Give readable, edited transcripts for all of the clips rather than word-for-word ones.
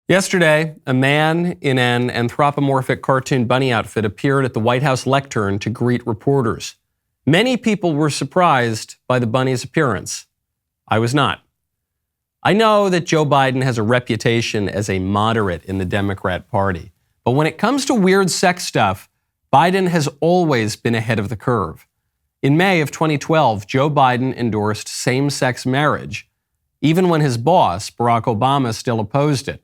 Yesterday, a man in an anthropomorphic cartoon bunny outfit appeared at the White House lectern to greet reporters. Many people were surprised by the bunny's appearance. I was not. I know that Joe Biden has a reputation as a moderate in the Democrat Party, but when it comes to weird sex stuff, Biden has always been ahead of the curve. In May of 2012, Joe Biden endorsed same-sex marriage, even when his boss, Barack Obama, still opposed it.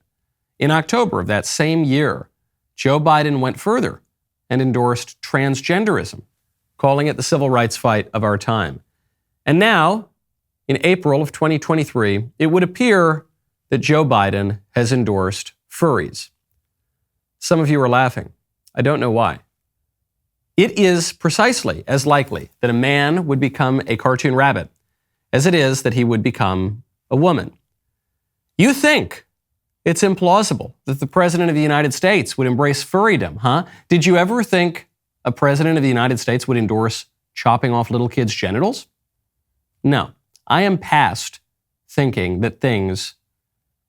In October of that same year, Joe Biden went further and endorsed transgenderism, calling it the civil rights fight of our time. And now, in April of 2023, it would appear that Joe Biden has endorsed furries. Some of you are laughing. I don't know why. It is precisely as likely that a man would become a cartoon rabbit as it is that he would become a woman. You think it's implausible that the President of the United States would embrace furrydom, huh? Did you ever think a President of the United States would endorse chopping off little kids' genitals? No. I am past thinking that things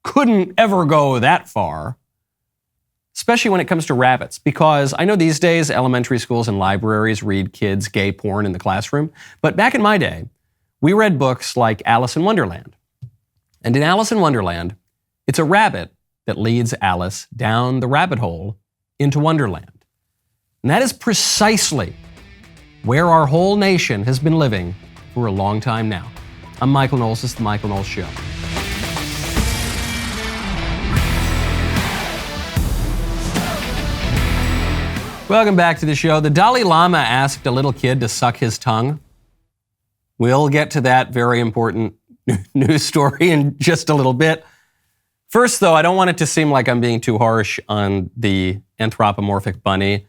couldn't ever go that far, especially when it comes to rabbits, because I know these days elementary schools and libraries read kids gay porn in the classroom, but back in my day, we read books like Alice in Wonderland. And in Alice in Wonderland, it's a rabbit that leads Alice down the rabbit hole into Wonderland. And that is precisely where our whole nation has been living for a long time now. I'm Michael Knowles. This is The Michael Knowles Show. Welcome back to the show. The Dalai Lama asked a little kid to suck his tongue. We'll get to that very important news story in just a little bit. First, though, I don't want it to seem like I'm being too harsh on the anthropomorphic bunny.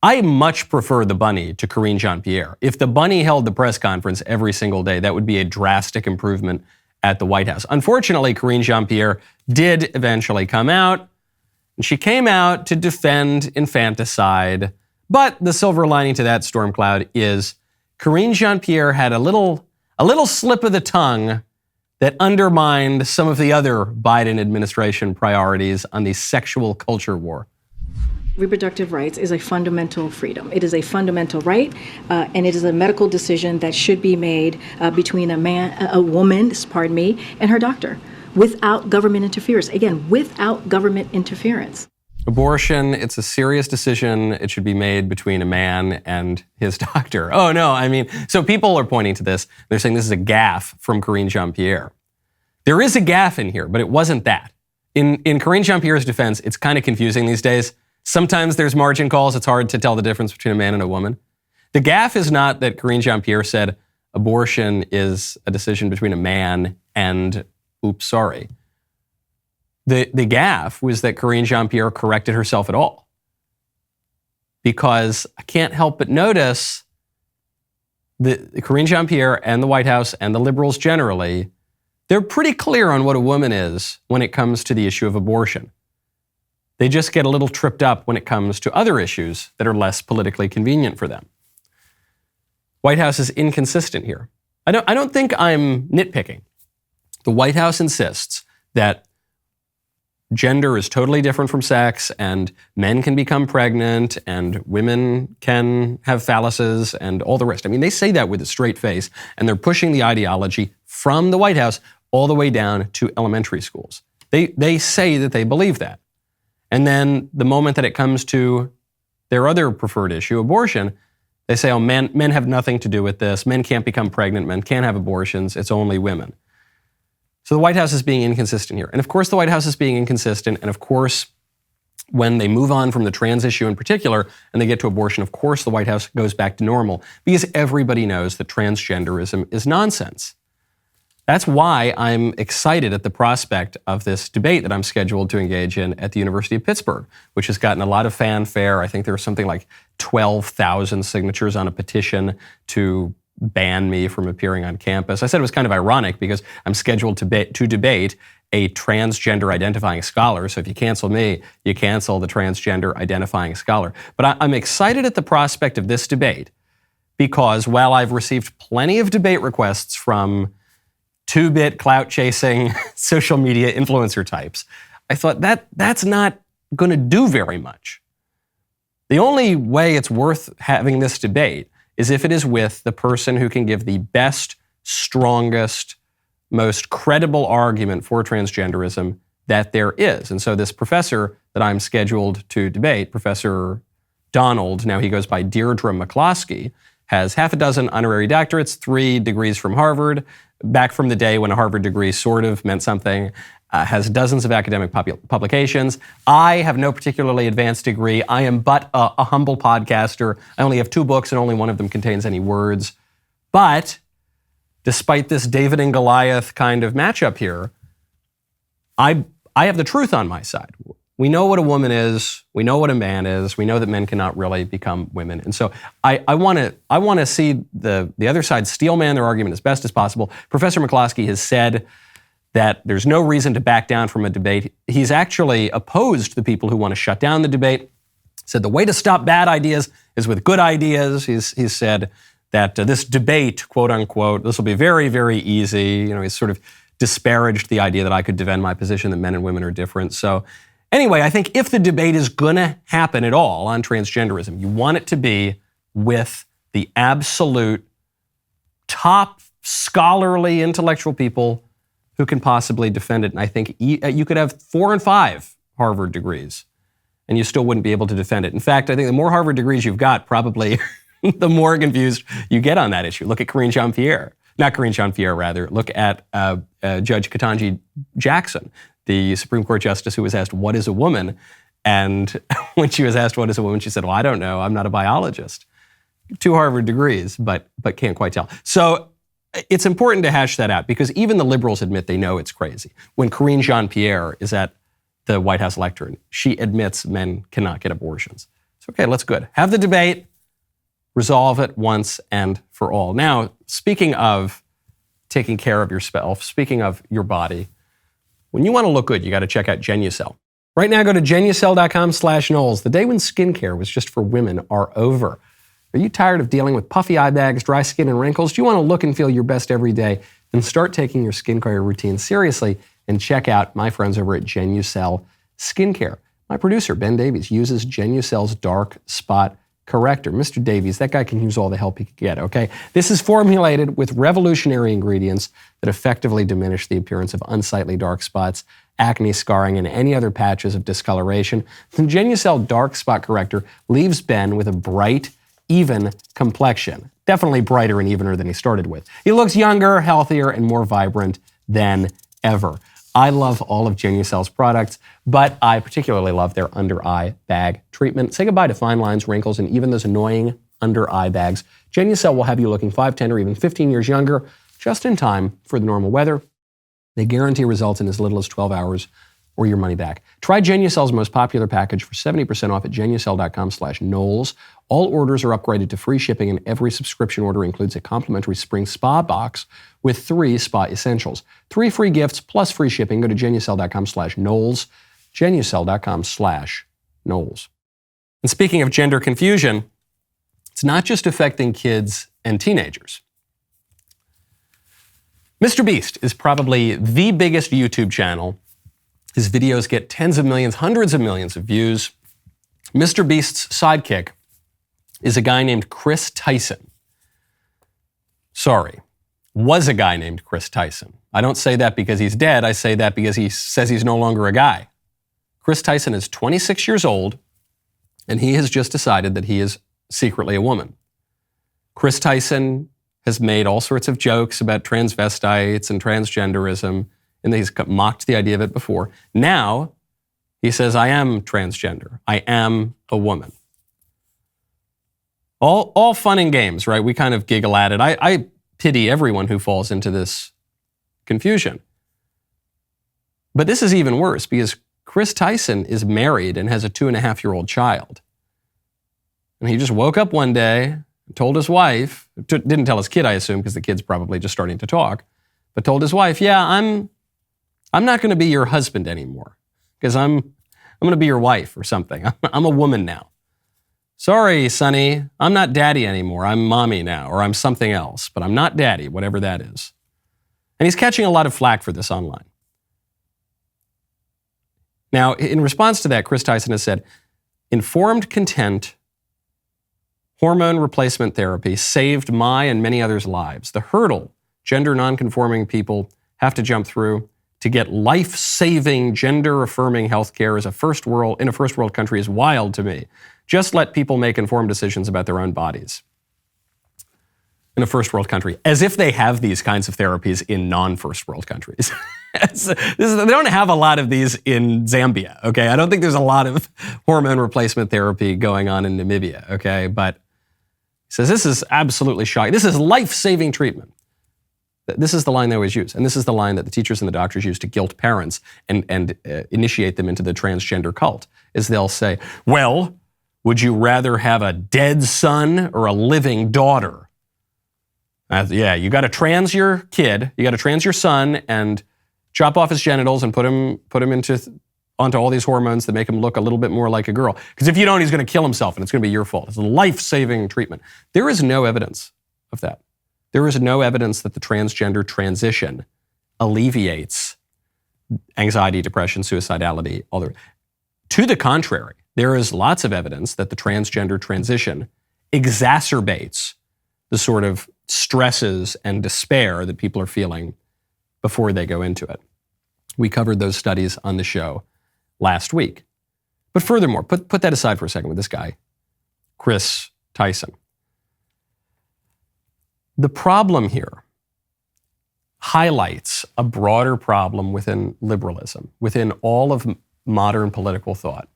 I much prefer the bunny to Karine Jean-Pierre. If the bunny held the press conference every single day, that would be a drastic improvement at the White House. Unfortunately, Karine Jean-Pierre did eventually come out, and she came out to defend infanticide. But the silver lining to that storm cloud is Karine Jean-Pierre had a little slip of the tongue that undermined some of the other Biden administration priorities on the sexual culture war. Reproductive rights is a fundamental freedom. It is a fundamental right, and it is a medical decision that should be made between a woman, and her doctor, without government interference. Again, without government interference. Abortion, it's a serious decision. It should be made between a man and his doctor. Oh, no, so people are pointing to this. They're saying this is a gaffe from Karine Jean-Pierre. There is a gaffe in here, but it wasn't that. In Karine Jean-Pierre's defense, it's kind of confusing these days. Sometimes there's margin calls. It's hard to tell the difference between a man and a woman. The gaffe is not that Karine Jean-Pierre said abortion is a decision between a man and, oops, sorry. The gaffe was that Karine Jean-Pierre corrected herself at all. Because I can't help but notice that Karine Jean-Pierre and the White House and the liberals generally, they're pretty clear on what a woman is when it comes to the issue of abortion. They just get a little tripped up when it comes to other issues that are less politically convenient for them. White House is inconsistent here. I don't think I'm nitpicking. The White House insists that gender is totally different from sex, and men can become pregnant, and women can have phalluses, and all the rest. They say that with a straight face, and they're pushing the ideology from the White House all the way down to elementary schools. They say that they believe that. And then the moment that it comes to their other preferred issue, abortion, they say, oh, men have nothing to do with this. Men can't become pregnant. Men can't have abortions. It's only women. So the White House is being inconsistent here. And of course, the White House is being inconsistent. And of course, when they move on from the trans issue in particular and they get to abortion, of course, the White House goes back to normal because everybody knows that transgenderism is nonsense. That's why I'm excited at the prospect of this debate that I'm scheduled to engage in at the University of Pittsburgh, which has gotten a lot of fanfare. I think there was something like 12,000 signatures on a petition to ban me from appearing on campus. I said it was kind of ironic because I'm scheduled to debate a transgender identifying scholar. So if you cancel me, you cancel the transgender identifying scholar. But I'm excited at the prospect of this debate because while I've received plenty of debate requests from 2-bit clout-chasing social media influencer types, I thought that's not going to do very much. The only way it's worth having this debate is if it is with the person who can give the best, strongest, most credible argument for transgenderism that there is. And so this professor that I'm scheduled to debate, Professor Donald, now he goes by Deirdre McCloskey, has half a dozen honorary doctorates, 3 degrees from Harvard, back from the day when a Harvard degree sort of meant something, has dozens of academic publications. I have no particularly advanced degree. I am but a humble podcaster. I only have 2 books and only one of them contains any words. But despite this David and Goliath kind of matchup here, I have the truth on my side. We know what a woman is. We know what a man is. We know that men cannot really become women. And so I want to see the other side steelman their argument as best as possible. Professor McCloskey has said that there's no reason to back down from a debate. He's actually opposed the people who want to shut down the debate. Said the way to stop bad ideas is with good ideas. He's said that this debate, quote unquote, this will be very, very easy. You know, he's sort of disparaged the idea that I could defend my position that men and women are different. So anyway, I think if the debate is going to happen at all on transgenderism, you want it to be with the absolute top scholarly intellectual people who can possibly defend it. And I think you could have 4 and 5 Harvard degrees and you still wouldn't be able to defend it. In fact, I think the more Harvard degrees you've got, probably the more confused you get on that issue. Look at Karine Jean-Pierre. Not Karine Jean-Pierre, rather. Look at Judge Ketanji Jackson, the Supreme Court justice who was asked, what is a woman? And when she was asked, what is a woman? She said, well, I don't know. I'm not a biologist. 2 Harvard degrees, but can't quite tell. So it's important to hash that out because even the liberals admit they know it's crazy. When Karine Jean-Pierre is at the White House lectern, she admits men cannot get abortions. So, okay, let's good. Have the debate, resolve it once and for all. Now, speaking of taking care of yourself, speaking of your body, when you want to look good, you got to check out Genucel. Right now, go to genucel.com/Knowles. The day when skincare was just for women are over. Are you tired of dealing with puffy eye bags, dry skin, and wrinkles? Do you want to look and feel your best every day? Then start taking your skincare routine seriously and check out my friends over at Genucel Skincare. My producer, Ben Davies, uses Genucel's Dark Spot Corrector. Mr. Davies, that guy can use all the help he can get, okay? This is formulated with revolutionary ingredients that effectively diminish the appearance of unsightly dark spots, acne, scarring, and any other patches of discoloration. The Genucel Dark Spot Corrector leaves Ben with a bright, even complexion. Definitely brighter and evener than he started with. He looks younger, healthier, and more vibrant than ever. I love all of Genucel's products, but I particularly love their under-eye bag treatment. Say goodbye to fine lines, wrinkles, and even those annoying under-eye bags. Genucel will have you looking 5, 10, or even 15 years younger, just in time for the normal weather. They guarantee results in as little as 12 hours or your money back. Try Genucel's most popular package for 70% off at genucel.com/Knowles. All orders are upgraded to free shipping, and every subscription order includes a complimentary spring spa box with 3 spa essentials. 3 free gifts plus free shipping. Go to genucel.com/Knowles, genucel.com/Knowles. And speaking of gender confusion, it's not just affecting kids and teenagers. Mr. Beast is probably the biggest YouTube channel. His videos get tens of millions, hundreds of millions of views. Mr. Beast's sidekick is a guy named Chris Tyson. Sorry, was a guy named Chris Tyson. I don't say that because he's dead. I say that because he says he's no longer a guy. Chris Tyson is 26 years old, and he has just decided that he is secretly a woman. Chris Tyson has made all sorts of jokes about transvestites and transgenderism, and he's mocked the idea of it before. Now, he says, I am transgender. I am a woman. All fun and games, right? We kind of giggle at it. I pity everyone who falls into this confusion. But this is even worse because Chris Tyson is married and has a 2.5-year-old child. And he just woke up one day, told his wife, didn't tell his kid, I assume, because the kid's probably just starting to talk, but told his wife, yeah, I'm not going to be your husband anymore because I'm going to be your wife or something. I'm a woman now. Sorry, Sonny, I'm not daddy anymore. I'm mommy now, or I'm something else, but I'm not daddy, whatever that is. And he's catching a lot of flack for this online. Now, in response to that, Chris Tyson has said, informed content, hormone replacement therapy saved my and many others' lives. The hurdle gender nonconforming people have to jump through to get life-saving, gender-affirming healthcare in a first world country is wild to me. Just let people make informed decisions about their own bodies. In a first world country, as if they have these kinds of therapies in non-first world countries. They don't have a lot of these in Zambia, okay? I don't think there's a lot of hormone replacement therapy going on in Namibia, okay? But he says this is absolutely shocking. This is life-saving treatment. This is the line they always use, and this is the line that the teachers and the doctors use to guilt parents and initiate them into the transgender cult, is they'll say, well, would you rather have a dead son or a living daughter? Yeah, you got to trans your kid, you got to trans your son and chop off his genitals and put him onto all these hormones that make him look a little bit more like a girl. Because if you don't, he's going to kill himself and it's going to be your fault. It's a life-saving treatment. There is no evidence of that. There is no evidence that the transgender transition alleviates anxiety, depression, suicidality. To the contrary, there is lots of evidence that the transgender transition exacerbates the sort of stresses and despair that people are feeling before they go into it. We covered those studies on the show last week. But furthermore, put that aside for a second with this guy, Chris Tyson. The problem here highlights a broader problem within liberalism, within all of modern political thought,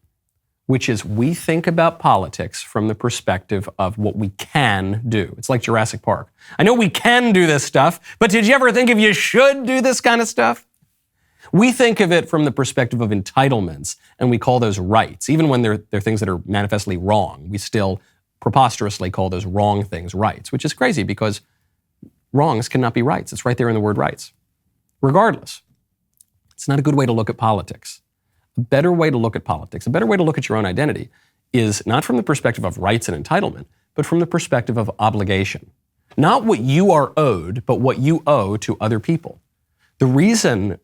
which is we think about politics from the perspective of what we can do. It's like Jurassic Park. I know we can do this stuff, but did you ever think if you should do this kind of stuff? We think of it from the perspective of entitlements, and we call those rights. Even when they're things that are manifestly wrong, we still preposterously call those wrong things rights, which is crazy because wrongs cannot be rights. It's right there in the word rights. Regardless, it's not a good way to look at politics. A better way to look at politics, a better way to look at your own identity is not from the perspective of rights and entitlement, but from the perspective of obligation. Not what you are owed, but what you owe to other people. The reason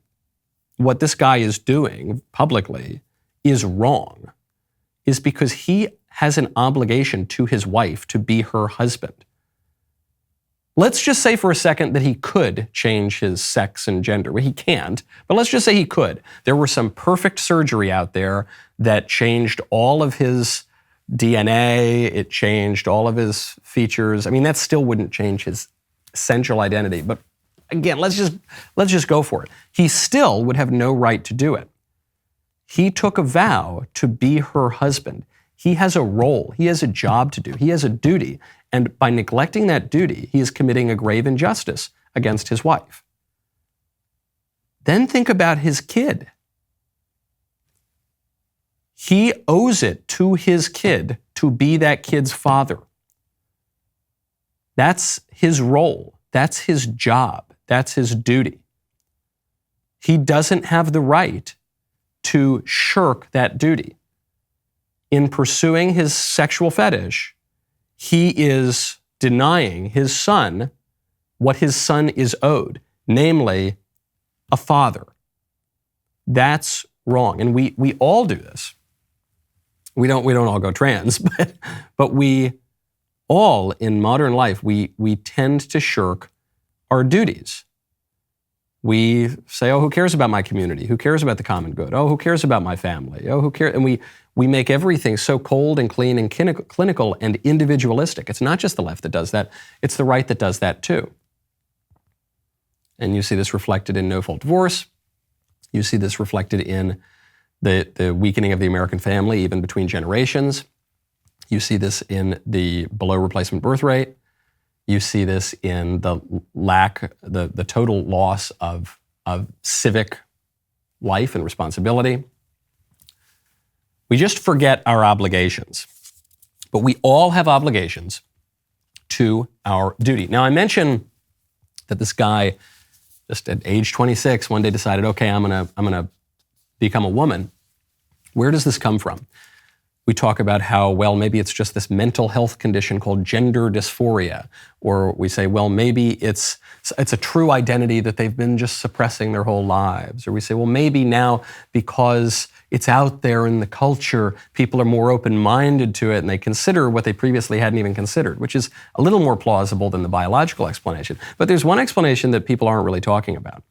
what this guy is doing publicly is wrong is because he has an obligation to his wife to be her husband. Let's just say for a second that he could change his sex and gender. Well, he can't, but let's just say he could. There were some perfect surgery out there that changed all of his DNA, it changed all of his features. I mean, that still wouldn't change his essential identity, but again, let's just go for it. He still would have no right to do it. He took a vow to be her husband. He has a role, he has a job to do, he has a duty. And by neglecting that duty, he is committing a grave injustice against his wife. Then think about his kid. He owes it to his kid to be that kid's father. That's his role. That's his job. That's his duty. He doesn't have the right to shirk that duty. In pursuing his sexual fetish, he is denying his son what his son is owed, namely a father. That's wrong. And we all do this. We don't all go trans, but we all in modern life, we tend to shirk our duties. We say, oh, who cares about my community? Who cares about the common good? Oh, who cares about my family? Oh, who cares? And we make everything so cold and clean and clinical and individualistic. It's not just the left that does that. It's the right that does that too. And you see this reflected in no-fault divorce. You see this reflected in the weakening of the American family, even between generations. You see this in the below replacement birth rate. You see this in the the total loss of civic life and responsibility. We just forget our obligations. But we all have obligations to our duty. Now, I mentioned that this guy, just at age 26, one day decided, okay, I'm gonna become a woman. Where does this come from? We talk about how, well, maybe it's just this mental health condition called gender dysphoria. Or we say, well, maybe it's a true identity that they've been just suppressing their whole lives. Or we say, well, maybe now because it's out there in the culture, people are more open-minded to it and they consider what they previously hadn't even considered, which is a little more plausible than the biological explanation. But there's one explanation that people aren't really talking about,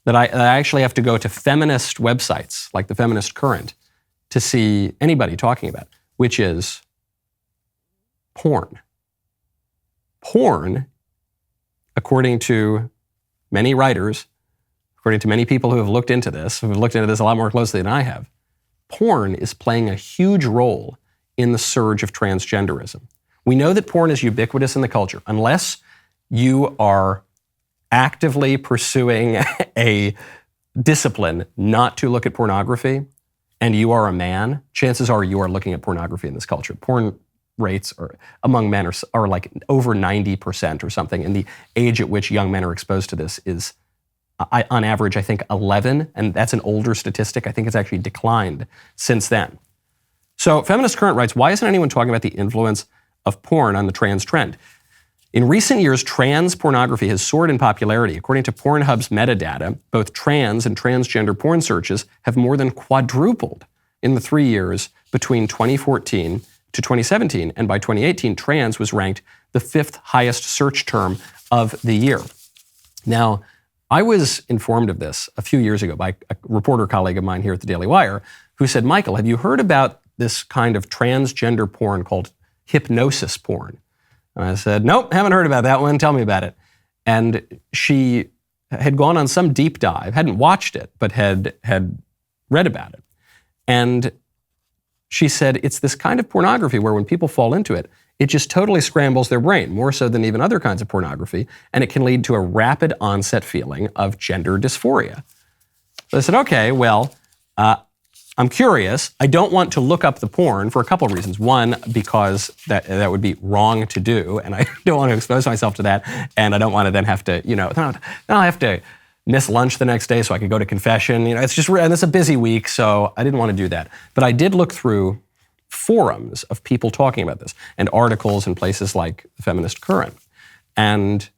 that I actually have to go to feminist websites, like the Feminist Current, to see anybody talking about, which is porn. Porn, according to many writers, according to many people who have looked into this, a lot more closely than I have, porn is playing a huge role in the surge of transgenderism. We know that porn is ubiquitous in the culture. Unless you are actively pursuing a discipline not to look at pornography, and you are a man, chances are you are looking at pornography in this culture. Porn rates among men are like over 90% or something, and the age at which young men are exposed to this is, on average, I think 11, and that's an older statistic. I think it's actually declined since then. So Feminist Current writes, why isn't anyone talking about the influence of porn on the trans trend? In recent years, trans pornography has soared in popularity. According to Pornhub's metadata, both trans and transgender porn searches have more than quadrupled in the 3 years between 2014 to 2017. And by 2018, trans was ranked the 5th highest search term of the year. Now, I was informed of this a few years ago by a reporter colleague of mine here at the DailyWire who said, Michael, have you heard about this kind of transgender porn called hypnosis porn? And I said, nope, haven't heard about that one. Tell me about it. And she had gone on some deep dive, hadn't watched it, but had read about it. And she said, it's this kind of pornography where when people fall into it, it just totally scrambles their brain, more so than even other kinds of pornography, and it can lead to a rapid onset feeling of gender dysphoria. So I said, okay, well, I'm curious. I don't want to look up the porn for a couple of reasons. One, because that would be wrong to do, and I don't want to expose myself to that, and I don't want to then have to, then I have to miss lunch the next day so I could go to confession. And it's a busy week, so I didn't want to do that. But I did look through forums of people talking about this and articles in places like the Feminist Current. And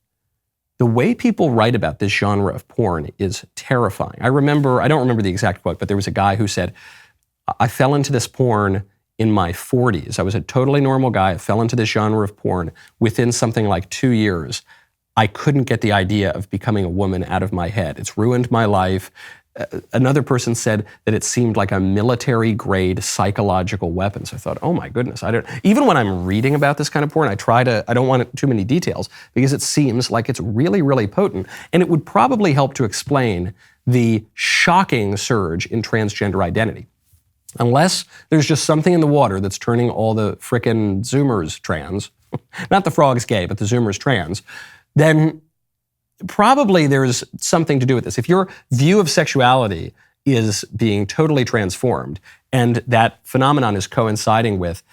the way people write about this genre of porn is terrifying. I don't remember the exact quote, but there was a guy who said, I fell into this porn in my 40s. I was a totally normal guy. I fell into this genre of porn. Within something like 2 years, I couldn't get the idea of becoming a woman out of my head. It's ruined my life. Another person said that it seemed like a military-grade psychological weapon. So I thought, oh my goodness, even when I'm reading about this kind of porn, I don't want too many details because it seems like it's really, really potent. And it would probably help to explain the shocking surge in transgender identity. Unless there's just something in the water that's turning all the frickin' Zoomers trans, not the frogs gay, but the Zoomers trans, then probably there's something to do with this. If your view of sexuality is being totally transformed and that phenomenon is coinciding with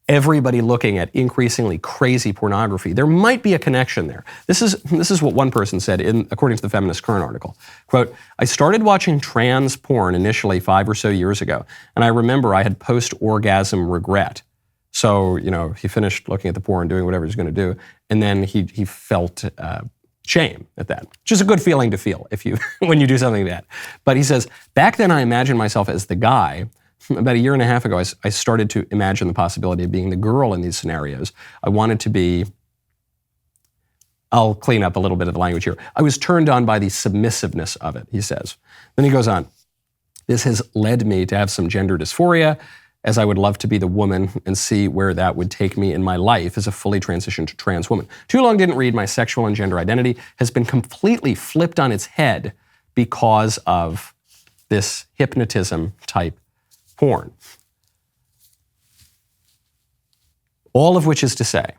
everybody looking at increasingly crazy pornography, there might be a connection there. This is what one person said according to the Feminist Current article. Quote, I started watching trans porn initially 5 or so years ago, and I remember I had post-orgasm regret. So, he finished looking at the porn, doing whatever he's going to do, and then he felt shame at that, which is a good feeling to feel when you do something like that. But he says, back then I imagined myself as the guy. About a year and a half ago, I started to imagine the possibility of being the girl in these scenarios. I wanted to be, I'll clean up a little bit of the language here. I was turned on by the submissiveness of it, he says. Then he goes on, this has led me to have some gender dysphoria, as I would love to be the woman and see where that would take me in my life as a fully transitioned trans woman. Too long didn't read. My sexual and gender identity has been completely flipped on its head because of this hypnotism type porn. All of which is to say,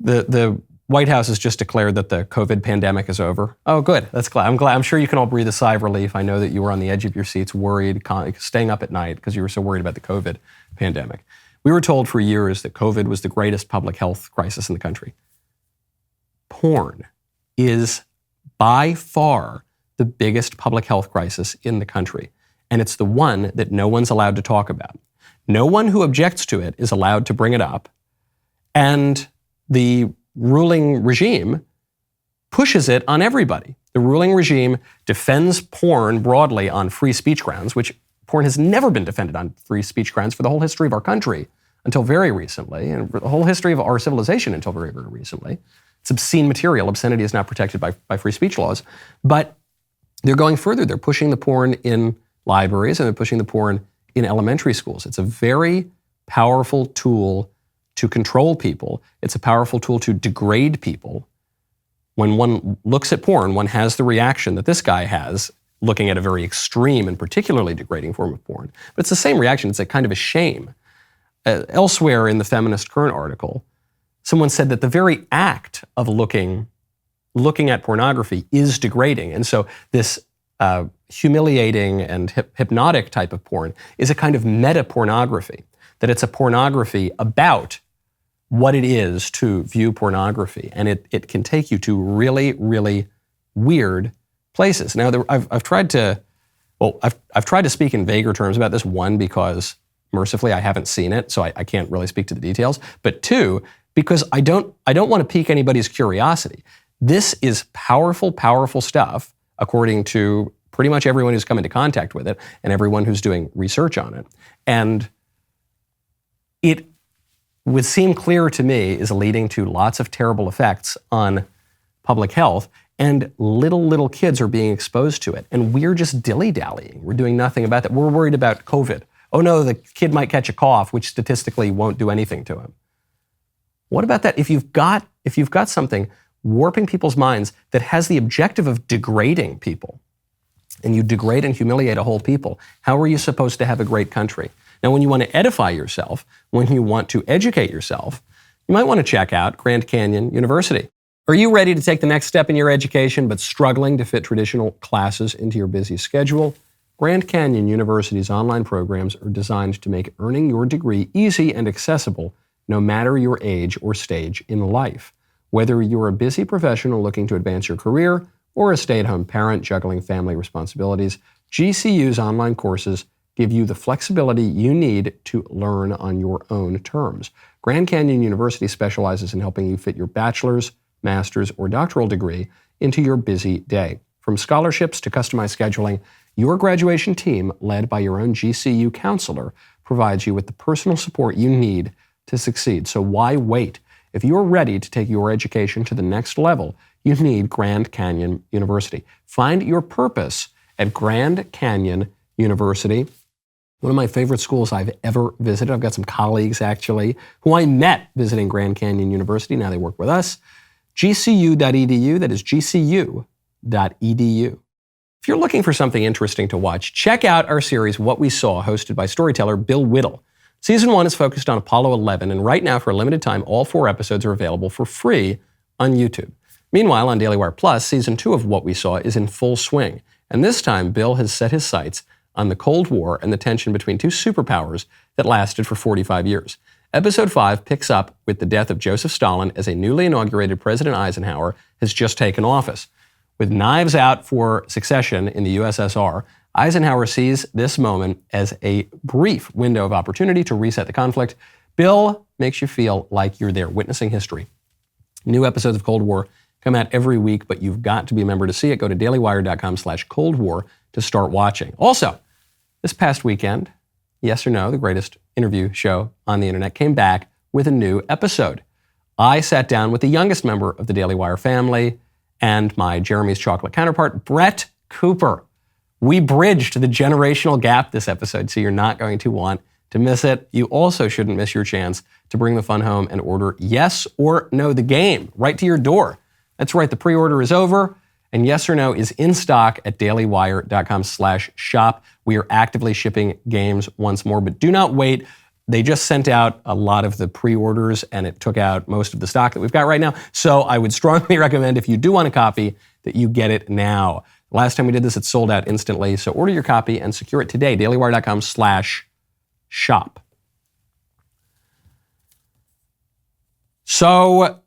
the White House has just declared that the COVID pandemic is over. Oh, good. That's glad. I'm sure you can all breathe a sigh of relief. I know that you were on the edge of your seats, worried, staying up at night because you were so worried about the COVID pandemic. We were told for years that COVID was the greatest public health crisis in the country. Porn is by far the biggest public health crisis in the country. And it's the one that no one's allowed to talk about. No one who objects to it is allowed to bring it up. And the ruling regime pushes it on everybody. The ruling regime defends porn broadly on free speech grounds, which porn has never been defended on free speech grounds for the whole history of our country until very recently, and the whole history of our civilization until very, very recently. It's obscene material. Obscenity is not protected by free speech laws. But they're going further. They're pushing the porn in libraries and they're pushing the porn in elementary schools. It's a very powerful tool to control people. It's a powerful tool to degrade people. When one looks at porn, one has the reaction that this guy has, looking at a very extreme and particularly degrading form of porn. But it's the same reaction. It's a kind of a shame. Elsewhere in the Feminist Current article, someone said that the very act of looking at pornography is degrading. And so this humiliating and hypnotic type of porn is a kind of meta-pornography, that it's a pornography about what it is to view pornography. And it can take you to really, really weird places. Now, I've tried to speak in vaguer terms about this. One, because mercifully I haven't seen it, so I can't really speak to the details. But two, because I don't want to pique anybody's curiosity. This is powerful, powerful stuff, according to pretty much everyone who's come into contact with it and everyone who's doing research on it. And it would seem clear to me is leading to lots of terrible effects on public health, and little kids are being exposed to it. And we're just dilly-dallying. We're doing nothing about that. We're worried about COVID. Oh no, the kid might catch a cough, which statistically won't do anything to him. What about that? If you've got something warping people's minds that has the objective of degrading people, and you degrade and humiliate a whole people, how are you supposed to have a great country? Now, when you want to edify yourself, when you want to educate yourself, you might want to check out Grand Canyon University. Are you ready to take the next step in your education but struggling to fit traditional classes into your busy schedule? Grand Canyon University's online programs are designed to make earning your degree easy and accessible no matter your age or stage in life. Whether you're a busy professional looking to advance your career or a stay-at-home parent juggling family responsibilities, GCU's online courses give you the flexibility you need to learn on your own terms. Grand Canyon University specializes in helping you fit your bachelor's, master's, or doctoral degree into your busy day. From scholarships to customized scheduling, your graduation team, led by your own GCU counselor, provides you with the personal support you need to succeed. So why wait? If you're ready to take your education to the next level, you need Grand Canyon University. Find your purpose at Grand Canyon University. One of my favorite schools I've ever visited. I've got some colleagues, actually, who I met visiting Grand Canyon University. Now they work with us. GCU.edu, that is GCU.edu. If you're looking for something interesting to watch, check out our series, What We Saw, hosted by storyteller Bill Whittle. Season 1 is focused on Apollo 11, and right now, for a limited time, all 4 episodes are available for free on YouTube. Meanwhile, on DailyWire Plus, Season 2 of What We Saw is in full swing, and this time, Bill has set his sights on the Cold War and the tension between 2 superpowers that lasted for 45 years. Episode 5 picks up with the death of Joseph Stalin as a newly inaugurated President Eisenhower has just taken office. With knives out for succession in the USSR, Eisenhower sees this moment as a brief window of opportunity to reset the conflict. Bill makes you feel like you're there, witnessing history. New episodes of Cold War come out every week, but you've got to be a member to see it. Go to dailywire.com/Cold War to start watching. Also, this past weekend, Yes or No, the greatest interview show on the internet, came back with a new episode. I sat down with the youngest member of the Daily Wire family and my Jeremy's chocolate counterpart, Brett Cooper. We bridged the generational gap this episode, so you're not going to want to miss it. You also shouldn't miss your chance to bring the fun home and order Yes or No, the game, right to your door. That's right, the pre-order is over, and Yes or No is in stock at dailywire.com/shop. We are actively shipping games once more, but do not wait. They just sent out a lot of the pre-orders, and it took out most of the stock that we've got right now. So I would strongly recommend, if you do want a copy, that you get it now. Last time we did this, it sold out instantly. So order your copy and secure it today. dailywire.com/shop. So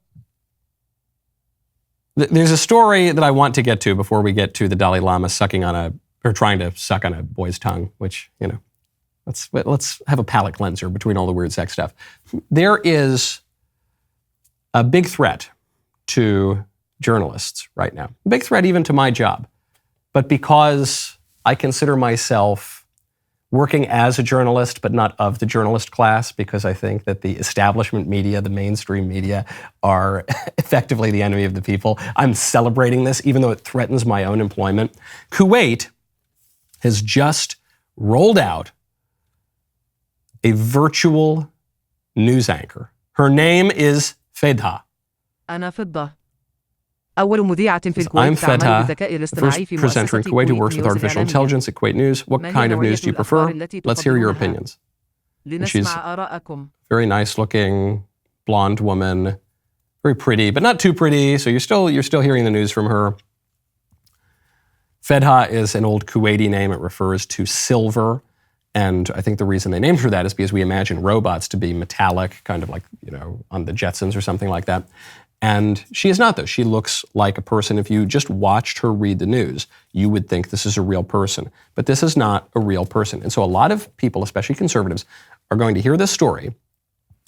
there's a story that I want to get to before we get to the Dalai Lama trying to suck on a boy's tongue, which, let's have a palate cleanser between all the weird sex stuff. There is a big threat to journalists right now. A big threat even to my job. But because I consider myself working as a journalist, but not of the journalist class, because I think that the establishment media, the mainstream media, are effectively the enemy of the people. I'm celebrating this, even though it threatens my own employment. Kuwait has just rolled out a virtual news anchor. Her name is Fedha. أنا فضة. أول مذيعة في I'm الكويت تعمل Fedha, بالذكاء the الاصطناعي first في presenter in مؤسسة Kuwait who كويت works with نيوز artificial الإعلامية. intelligence at Kuwait News. What ما هي kind of نوعية news do you الأخبار prefer? التي Let's hear your تفضلونها؟ opinions. She's لنسمع آراءكم. very nice-looking, blonde woman, very pretty, but not too pretty. So you're still hearing the news from her. Fedha is an old Kuwaiti name. It refers to silver, and I think the reason they named her that is because we imagine robots to be metallic, kind of like on the Jetsons or something like that. And she is not, though. She looks like a person. If you just watched her read the news, you would think this is a real person. But this is not a real person. And so a lot of people, especially conservatives, are going to hear this story,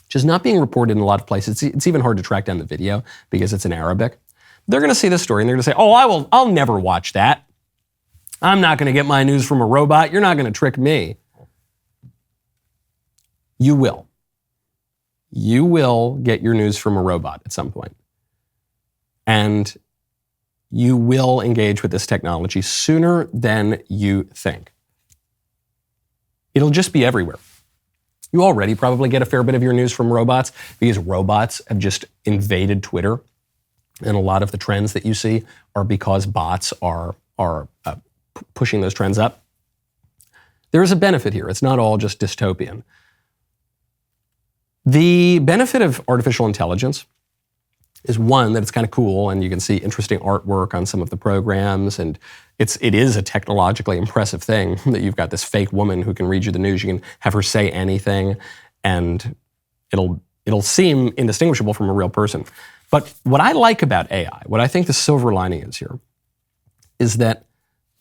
which is not being reported in a lot of places. It's even hard to track down the video because it's in Arabic. They're going to see this story and they're going to say, oh, I'll never watch that. I'm not going to get my news from a robot. You're not going to trick me. You will. You will get your news from a robot at some point. And you will engage with this technology sooner than you think. It'll just be everywhere. You already probably get a fair bit of your news from robots because robots have just invaded Twitter. And a lot of the trends that you see are because bots are pushing those trends up. There is a benefit here. It's not all just dystopian. The benefit of artificial intelligence is one, that it's kind of cool and you can see interesting artwork on some of the programs, and it is a technologically impressive thing that you've got this fake woman who can read you the news. You can have her say anything and it'll seem indistinguishable from a real person. But what I like about AI, what I think the silver lining is here, is that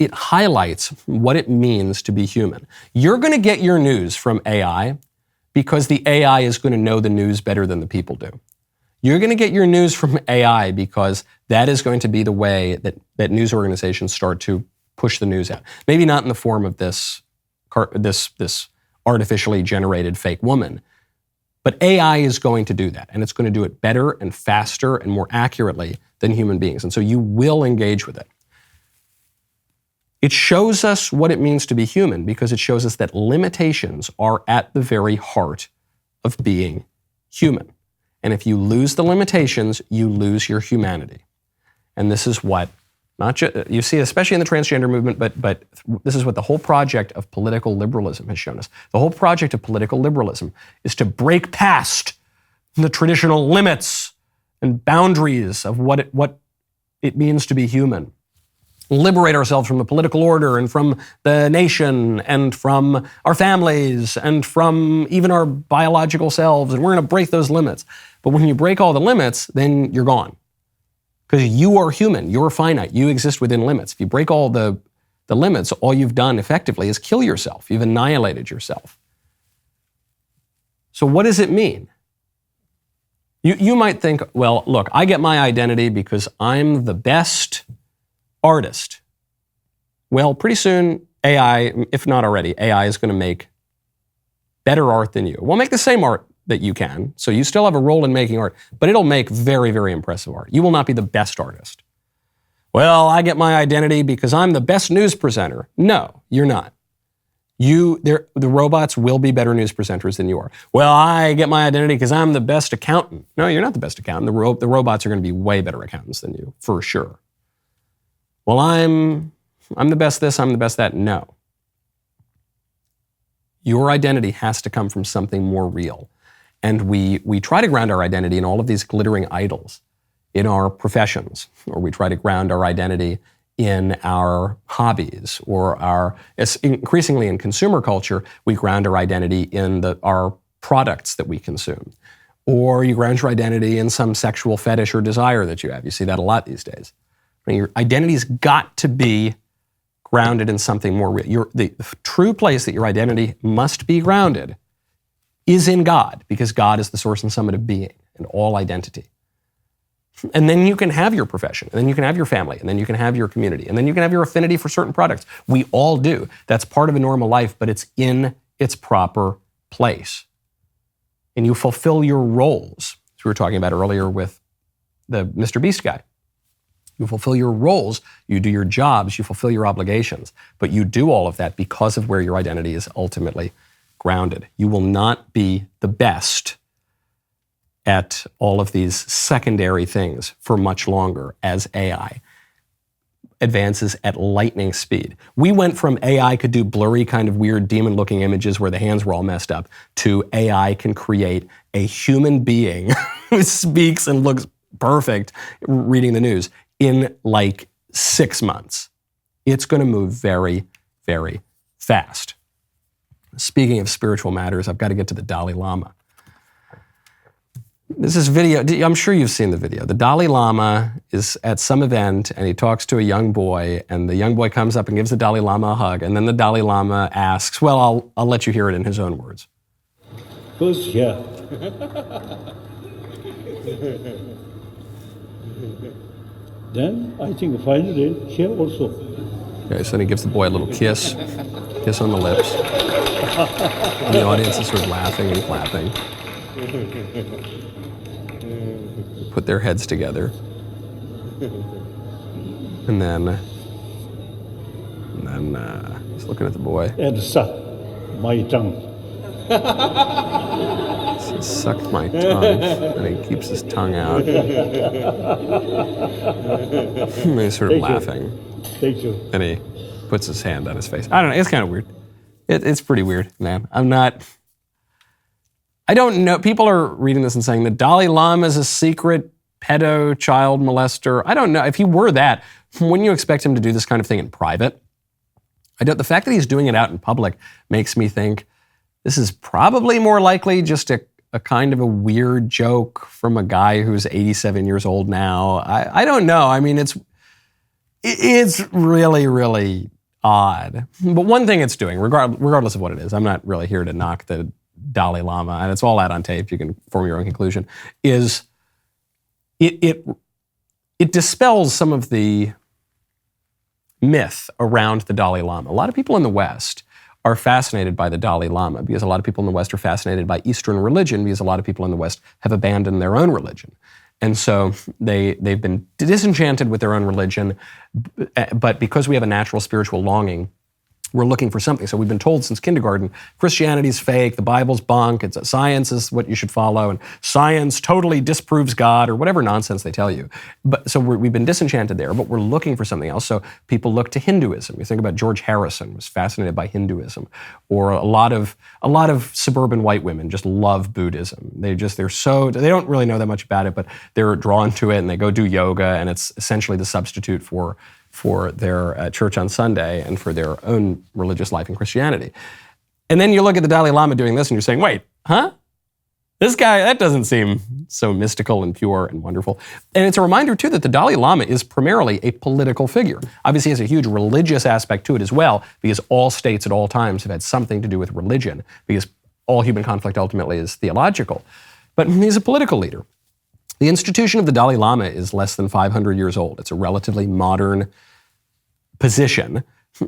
it highlights what it means to be human. You're going to get your news from AI because the AI is going to know the news better than the people do. You're going to get your news from AI because that is going to be the way that news organizations start to push the news out. Maybe not in the form of this artificially generated fake woman, but AI is going to do that, and it's going to do it better and faster and more accurately than human beings. And so you will engage with it. It shows us what it means to be human because it shows us that limitations are at the very heart of being human. And if you lose the limitations, you lose your humanity. And this is what, not just, you see, especially in the transgender movement, but this is what the whole project of political liberalism has shown us. The whole project of political liberalism is to break past the traditional limits and boundaries of what it means to be human. Liberate ourselves from the political order and from the nation and from our families and from even our biological selves, and we're going to break those limits. But when you break all the limits, then you're gone. Because you are human, you're finite, you exist within limits. If you break all the limits, all you've done effectively is kill yourself. You've annihilated yourself. So what does it mean? You might think, well, look, I get my identity because I'm the best artist. Well, pretty soon, AI, if not already, AI is going to make better art than you. We'll make the same art that you can, so you still have a role in making art, but it'll make very, very impressive art. You will not be the best artist. Well, I get my identity because I'm the best news presenter. No, you're not. The robots will be better news presenters than you are. Well, I get my identity because I'm the best accountant. No, you're not the best accountant. The robots are going to be way better accountants than you, for sure. Well, I'm the best this, I'm the best that. No. Your identity has to come from something more real. And we try to ground our identity in all of these glittering idols in our professions, or we try to ground our identity in our hobbies, or increasingly in consumer culture, we ground our identity in our products that we consume. Or you ground your identity in some sexual fetish or desire that you have. You see that a lot these days. Your identity's got to be grounded in something more real. The true place that your identity must be grounded is in God, because God is the source and summit of being and all identity. And then you can have your profession, and then you can have your family, and then you can have your community, and then you can have your affinity for certain products. We all do. That's part of a normal life, but it's in its proper place. And you fulfill your roles, as we were talking about earlier with the Mr. Beast guy. You fulfill your roles, you do your jobs, you fulfill your obligations, but you do all of that because of where your identity is ultimately grounded. You will not be the best at all of these secondary things for much longer as AI advances at lightning speed. We went from AI could do blurry, kind of weird demon-looking images where the hands were all messed up to AI can create a human being who speaks and looks perfect reading the news in like 6 months. It's going to move very, very fast. Speaking of spiritual matters, I've got to get to the Dalai Lama. This is video. I'm sure you've seen the video. The Dalai Lama is at some event and he talks to a young boy, and the young boy comes up and gives the Dalai Lama a hug, and then the Dalai Lama asks, well, I'll let you hear it in his own words. Who's here? Then I think finally here also. Okay, so then he gives the boy a little kiss on the lips. And the audience is sort of laughing and clapping. Put their heads together. And then he's looking at the boy. And suck my tongue. He sucked my tongue, and he keeps his tongue out. And he's sort of laughing. Thank you. And he puts his hand on his face. I don't know, it's kind of weird. It's pretty weird, man. I don't know. People are reading this and saying the Dalai Lama is a secret pedo child molester. I don't know. If he were that, wouldn't you expect him to do this kind of thing in private? The fact that he's doing it out in public makes me think this is probably more likely just a kind of a weird joke from a guy who's 87 years old now. I don't know. I mean, it's really, really odd. But one thing it's doing, regardless of what it is, I'm not really here to knock the Dalai Lama, and it's all out on tape, you can form your own conclusion, is it dispels some of the myth around the Dalai Lama. A lot of people in the West are fascinated by the Dalai Lama because a lot of people in the West are fascinated by Eastern religion because a lot of people in the West have abandoned their own religion. And so they've been disenchanted with their own religion, but because we have a natural spiritual longing, we're looking for something. So we've been told since kindergarten, Christianity's fake, the Bible's bunk, science is what you should follow, and science totally disproves God, or whatever nonsense they tell you. So we've been disenchanted there, but we're looking for something else. So people look to Hinduism. You think about George Harrison, was fascinated by Hinduism, or a lot of suburban white women just love Buddhism. They don't really know that much about it, but they're drawn to it, and they go do yoga, and it's essentially the substitute for their church on Sunday and for their own religious life in Christianity. And then you look at the Dalai Lama doing this and you're saying, wait, huh? This guy, that doesn't seem so mystical and pure and wonderful. And it's a reminder, too, that the Dalai Lama is primarily a political figure. Obviously, he has a huge religious aspect to it as well, because all states at all times have had something to do with religion, because all human conflict ultimately is theological. But he's a political leader. The institution of the Dalai Lama is less than 500 years old. It's a relatively modern position.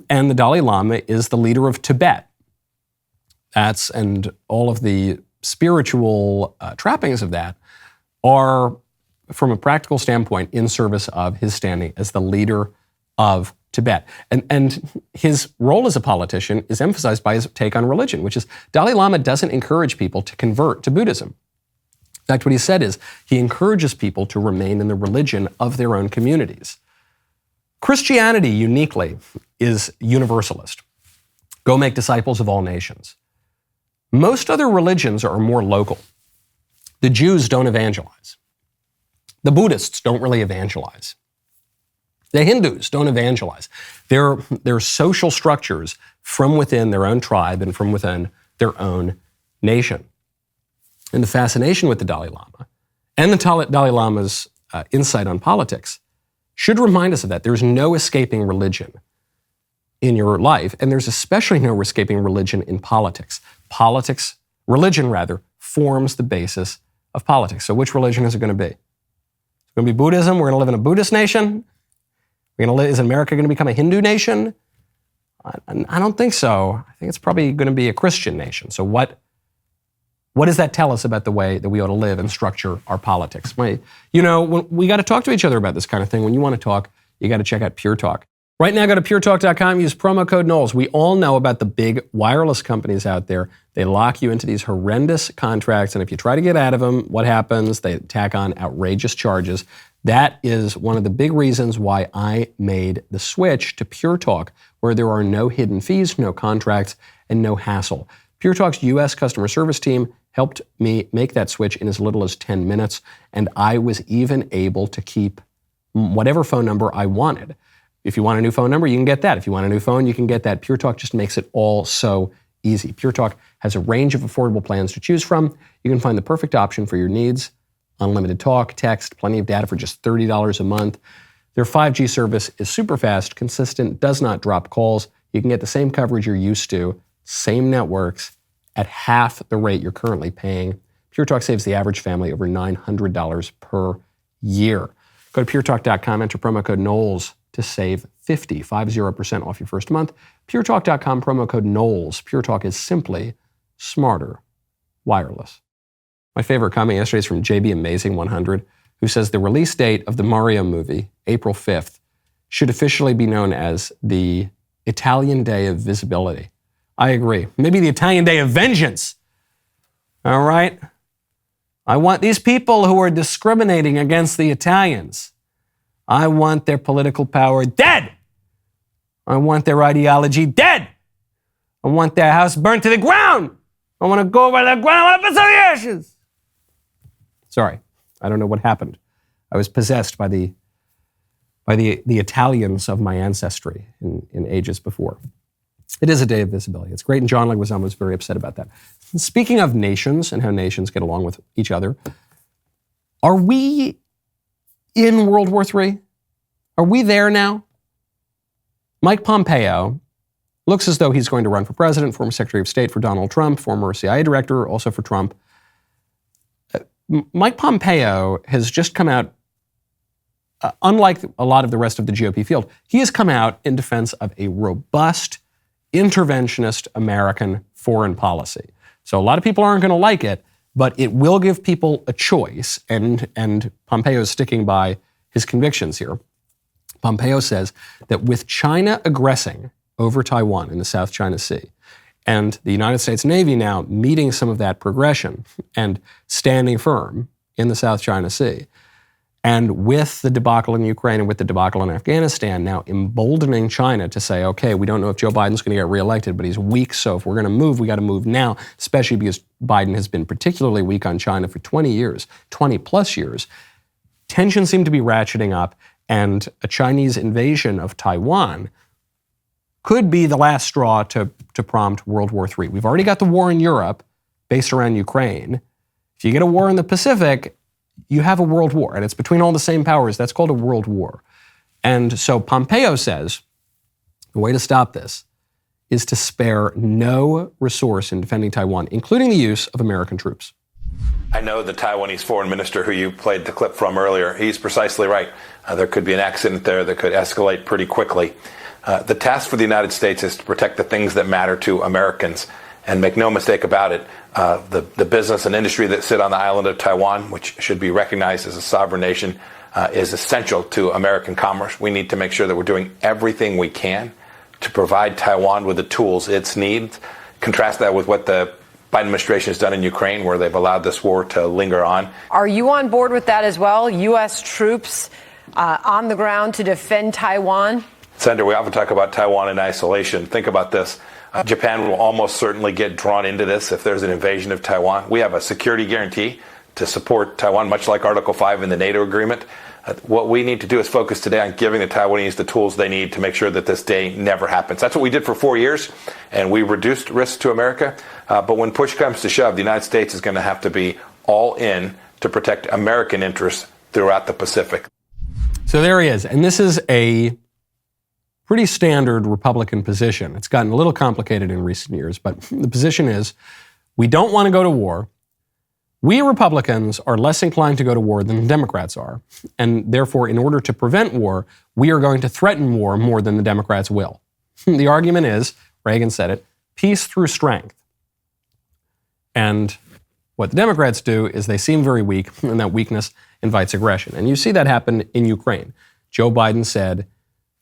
And the Dalai Lama is the leader of Tibet. And all of the spiritual trappings of that are, from a practical standpoint, in service of his standing as the leader of Tibet. And his role as a politician is emphasized by his take on religion, which is Dalai Lama doesn't encourage people to convert to Buddhism. In fact, what he said is he encourages people to remain in the religion of their own communities. Christianity, uniquely, is universalist. Go make disciples of all nations. Most other religions are more local. The Jews don't evangelize. The Buddhists don't really evangelize. The Hindus don't evangelize. They're social structures from within their own tribe and from within their own nation. And the fascination with the Dalai Lama and the Dalai Lama's insight on politics should remind us of that. There's no escaping religion in your life. And there's especially no escaping religion in politics. Religion rather, forms the basis of politics. So which religion is it going to be? It's going to be Buddhism. We're going to live in a Buddhist nation. Is America going to become a Hindu nation? I don't think so. I think it's probably going to be a Christian nation. So what does that tell us about the way that we ought to live and structure our politics? We got to talk to each other about this kind of thing. When you want to talk, you got to check out Pure Talk. Right now, go to puretalk.com, use promo code Knowles. We all know about the big wireless companies out there. They lock you into these horrendous contracts, and if you try to get out of them, what happens? They tack on outrageous charges. That is one of the big reasons why I made the switch to Pure Talk, where there are no hidden fees, no contracts, and no hassle. Pure Talk's U.S. customer service team helped me make that switch in as little as 10 minutes, and I was even able to keep whatever phone number I wanted. If you want a new phone number, you can get that. If you want a new phone, you can get that. Pure Talk just makes it all so easy. Pure Talk has a range of affordable plans to choose from. You can find the perfect option for your needs. Unlimited talk, text, plenty of data for just $30 a month. Their 5G service is super fast, consistent, does not drop calls. You can get the same coverage you're used to, same networks, at half the rate you're currently paying. Pure Talk saves the average family over $900 per year. Go to puretalk.com, enter promo code Knowles to save 50% off your first month. PureTalk.com, promo code Knowles. Pure Talk is simply smarter wireless. My favorite comment yesterday is from JB Amazing 100, who says the release date of the Mario movie, April 5th, should officially be known as the Italian Day of Visibility. I agree. Maybe the Italian Day of Vengeance. All right? I want these people who are discriminating against the Italians. I want their political power dead. I want their ideology dead. I want their house burnt to the ground. I want to go over the ground. I want to piss on the ashes. Sorry, I don't know what happened. I was possessed by the Italians of my ancestry in ages before. It is a day of visibility. It's great, and John Leguizamo was very upset about that. Speaking of nations and how nations get along with each other, are we in World War III? Are we there now? Mike Pompeo looks as though he's going to run for president, former Secretary of State for Donald Trump, former CIA director, also for Trump. Mike Pompeo has just come out, unlike a lot of the rest of the GOP field, he has come out in defense of a robust, interventionist American foreign policy. So a lot of people aren't going to like it, but it will give people a choice, and Pompeo is sticking by his convictions here. Pompeo says that with China aggressing over Taiwan in the South China Sea, and the United States Navy now meeting some of that progression and standing firm in the South China Sea, and with the debacle in Ukraine and with the debacle in Afghanistan now emboldening China to say, okay, we don't know if Joe Biden's going to get reelected, but he's weak, so if we're going to move, we got to move now, especially because Biden has been particularly weak on China for 20 years, 20 plus years. Tensions seem to be ratcheting up, and a Chinese invasion of Taiwan could be the last straw to prompt World War III. We've already got the war in Europe based around Ukraine. If you get a war in the Pacific, you have a world war, and it's between all the same powers. That's called a world war. And so Pompeo says the way to stop this is to spare no resource in defending Taiwan, including the use of American troops. I know the Taiwanese foreign minister who you played the clip from earlier. He's precisely right. There could be an accident there that could escalate pretty quickly. The task for the United States is to protect the things that matter to Americans. And make no mistake about it, the business and industry that sit on the island of Taiwan, which should be recognized as a sovereign nation, is essential to American commerce. We need to make sure that we're doing everything we can to provide Taiwan with the tools it needs. Contrast that with what the Biden administration has done in Ukraine, where they've allowed this war to linger on. Are you on board with that as well? U.S. troops on the ground to defend Taiwan? Senator, we often talk about Taiwan in isolation. Think about this. Japan will almost certainly get drawn into this if there's an invasion of Taiwan. We have a security guarantee to support Taiwan, much like Article 5 in the NATO agreement. What we need to do is focus today on giving the Taiwanese the tools they need to make sure that this day never happens. That's what we did for 4 years, and we reduced risk to America. But when push comes to shove, the United States is going to have to be all in to protect American interests throughout the Pacific. So there he is. And this is a pretty standard Republican position. It's gotten a little complicated in recent years, but the position is we don't want to go to war. We Republicans are less inclined to go to war than the Democrats are. And therefore, in order to prevent war, we are going to threaten war more than the Democrats will. The argument is, Reagan said it, peace through strength. And what the Democrats do is they seem very weak, and that weakness invites aggression. And you see that happen in Ukraine. Joe Biden said,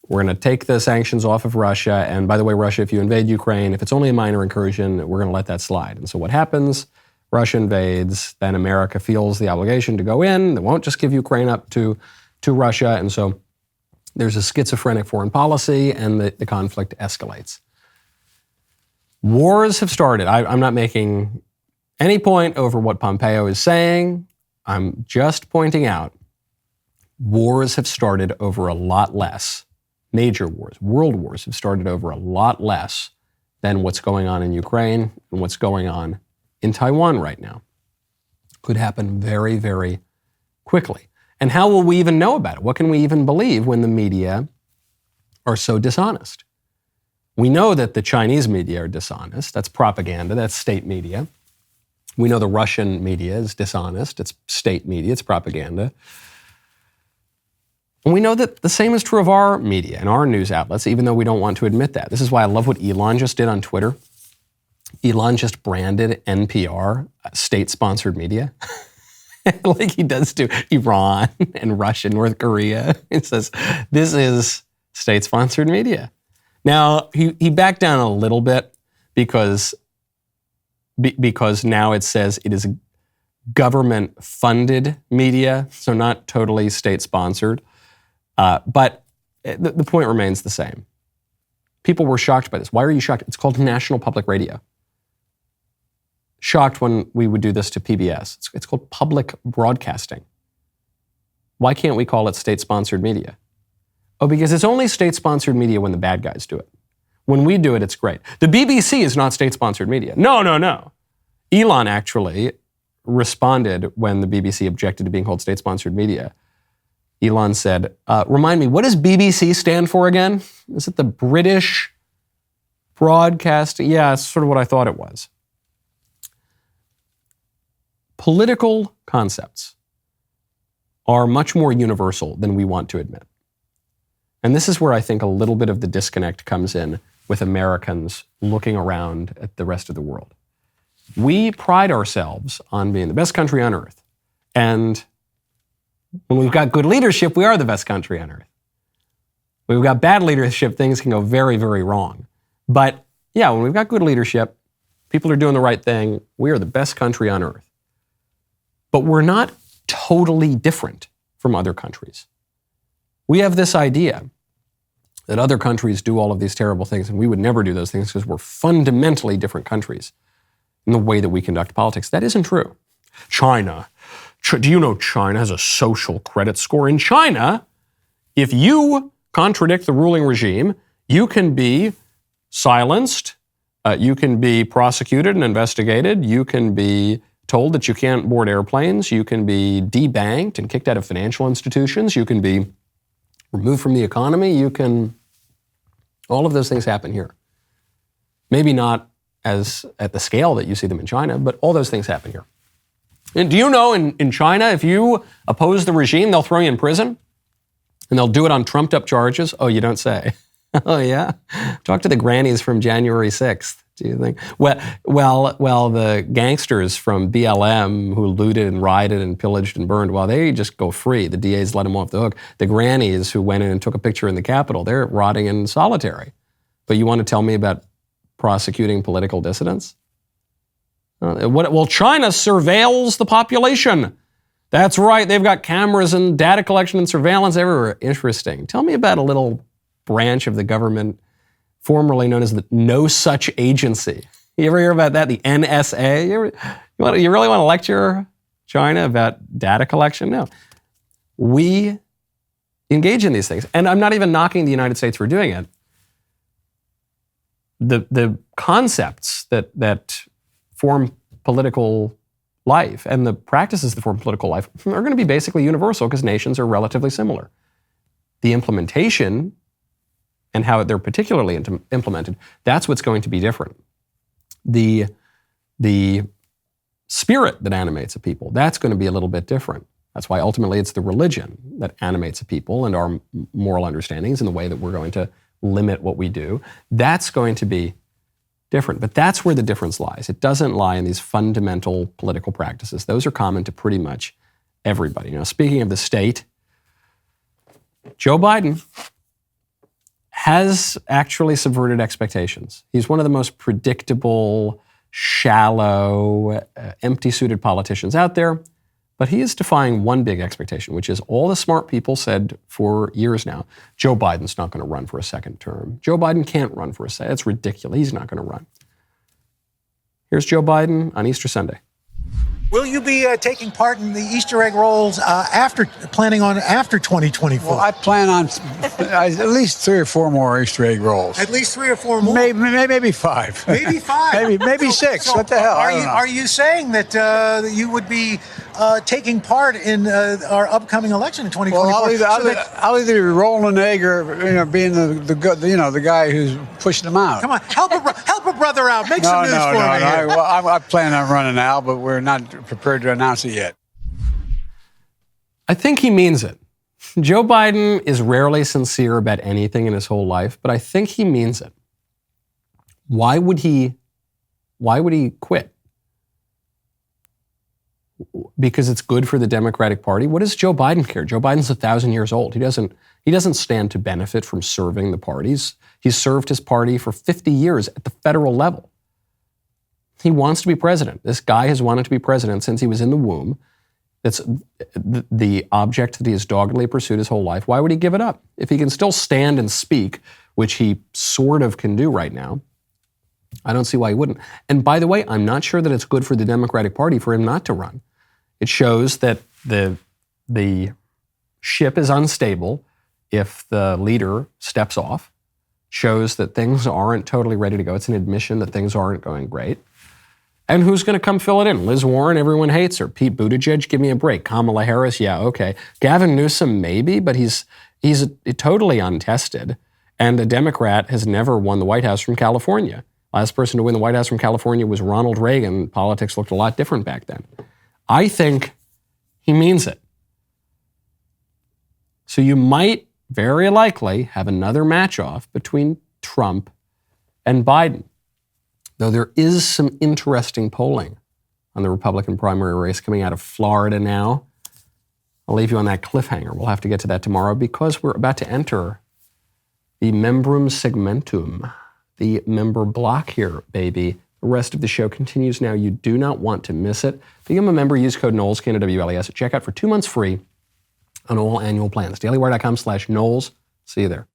we're going to take the sanctions off of Russia. And by the way, Russia, if you invade Ukraine, if it's only a minor incursion, we're going to let that slide. And so what happens? Russia invades, then America feels the obligation to go in. They won't just give Ukraine up to Russia. And so there's a schizophrenic foreign policy, and the conflict escalates. Wars have started. I'm not making any point over what Pompeo is saying. I'm just pointing out wars have started over a lot less. Major wars, world wars have started over a lot less than what's going on in Ukraine and what's going on in Taiwan right now. Could happen very, very quickly. And how will we even know about it? What can we even believe when the media are so dishonest? We know that the Chinese media are dishonest. That's propaganda. That's state media. We know the Russian media is dishonest. It's state media. It's propaganda. And we know that the same is true of our media and our news outlets, even though we don't want to admit that. This is why I love what Elon just did on Twitter. Elon just branded NPR state-sponsored media, like he does to Iran and Russia, North Korea. It says, this is state-sponsored media. Now, he backed down a little bit because now it says it is government-funded media, so not totally state-sponsored. But the point remains the same. People were shocked by this. Why are you shocked? It's called National Public Radio. Shocked when we would do this to PBS. It's called public broadcasting. Why can't we call it state-sponsored media? Oh, because it's only state-sponsored media when the bad guys do it. When we do it, it's great. The BBC is not state-sponsored media. No. Elon actually responded when the BBC objected to being called state-sponsored media. Elon said, remind me, what does BBC stand for again? Is it the British Broadcasting? Yeah, it's sort of what I thought it was. Political concepts are much more universal than we want to admit. And this is where I think a little bit of the disconnect comes in with Americans looking around at the rest of the world. We pride ourselves on being the best country on earth. And when we've got good leadership, we are the best country on earth. When we've got bad leadership, things can go very, very wrong. But yeah, when we've got good leadership, people are doing the right thing, we are the best country on earth. But we're not totally different from other countries. We have this idea that other countries do all of these terrible things, and we would never do those things because we're fundamentally different countries in the way that we conduct politics. That isn't true. China. Do you know China has a social credit score? In China, if you contradict the ruling regime, you can be silenced, you can be prosecuted and investigated, you can be told that you can't board airplanes, you can be debanked and kicked out of financial institutions, you can be removed from the economy, all of those things happen here. Maybe not as at the scale that you see them in China, but all those things happen here. And do you know in China, if you oppose the regime, they'll throw you in prison? And they'll do it on trumped up charges? Oh, you don't say. Oh, yeah? Talk to the grannies from January 6th. Do you think? Well, the gangsters from BLM who looted and rioted and pillaged and burned, well, they just go free. The DAs let them off the hook. The grannies who went in and took a picture in the Capitol, they're rotting in solitary. But you want to tell me about prosecuting political dissidents? Well, China surveils the population. That's right. They've got cameras and data collection and surveillance everywhere. Interesting. Tell me about a little branch of the government formerly known as the No Such Agency. You ever hear about that? The NSA? You really want to lecture China about data collection? No. We engage in these things. And I'm not even knocking the United States for doing it. The concepts that form political life and the practices that form political life are going to be basically universal because nations are relatively similar. The implementation and how they're particularly implemented, that's what's going to be different. The spirit that animates a people, that's going to be a little bit different. That's why ultimately it's the religion that animates a people and our moral understandings and the way that we're going to limit what we do. That's going to be different. But that's where the difference lies. It doesn't lie in these fundamental political practices. Those are common to pretty much everybody. Now, speaking of the state, Joe Biden has actually subverted expectations. He's one of the most predictable, shallow, empty-suited politicians out there. But he is defying one big expectation, which is all the smart people said for years now, Joe Biden's not going to run for a second term. Joe Biden can't run for a second. It's ridiculous. He's not going to run. Here's Joe Biden on Easter Sunday. Will you be taking part in the Easter egg rolls after 2024? Well, I plan on at least 3 or 4 more Easter egg rolls. At least 3 or 4 more? Maybe 5. Maybe 5? maybe 6. What the hell? Are you saying that you would be taking part in our upcoming election in 2024? Well, I'll either be rolling an egg or being the guy who's pushing them out. Come on, help a brother out. Make some news for me. I plan on running out, but we're not prepared to announce it yet. I think he means it. Joe Biden is rarely sincere about anything in his whole life, but I think he means it. Why would he quit? Because it's good for the Democratic Party? What does Joe Biden care? Joe Biden's 1,000 years old. He doesn't stand to benefit from serving the parties. He's served his party for 50 years at the federal level. He wants to be president. This guy has wanted to be president since he was in the womb. That's the object that he has doggedly pursued his whole life. Why would he give it up? If he can still stand and speak, which he sort of can do right now, I don't see why he wouldn't. And by the way, I'm not sure that it's good for the Democratic Party for him not to run. It shows that the ship is unstable if the leader steps off. Shows that things aren't totally ready to go. It's an admission that things aren't going great. And who's going to come fill it in? Liz Warren, everyone hates her. Pete Buttigieg, give me a break. Kamala Harris, yeah, okay. Gavin Newsom, maybe, but he's totally untested. And a Democrat has never won the White House from California. Last person to win the White House from California was Ronald Reagan. Politics looked a lot different back then. I think he means it. So you might very likely have another match-off between Trump and Biden. Though there is some interesting polling on the Republican primary race coming out of Florida now. I'll leave you on that cliffhanger. We'll have to get to that tomorrow because we're about to enter the membrum segmentum, the member block here, baby. The rest of the show continues now. You do not want to miss it. Become a member, use code Knowles, K-N-O-W-L-E-S, at checkout for 2 months free on all annual plans. DailyWire.com/Knowles. See you there.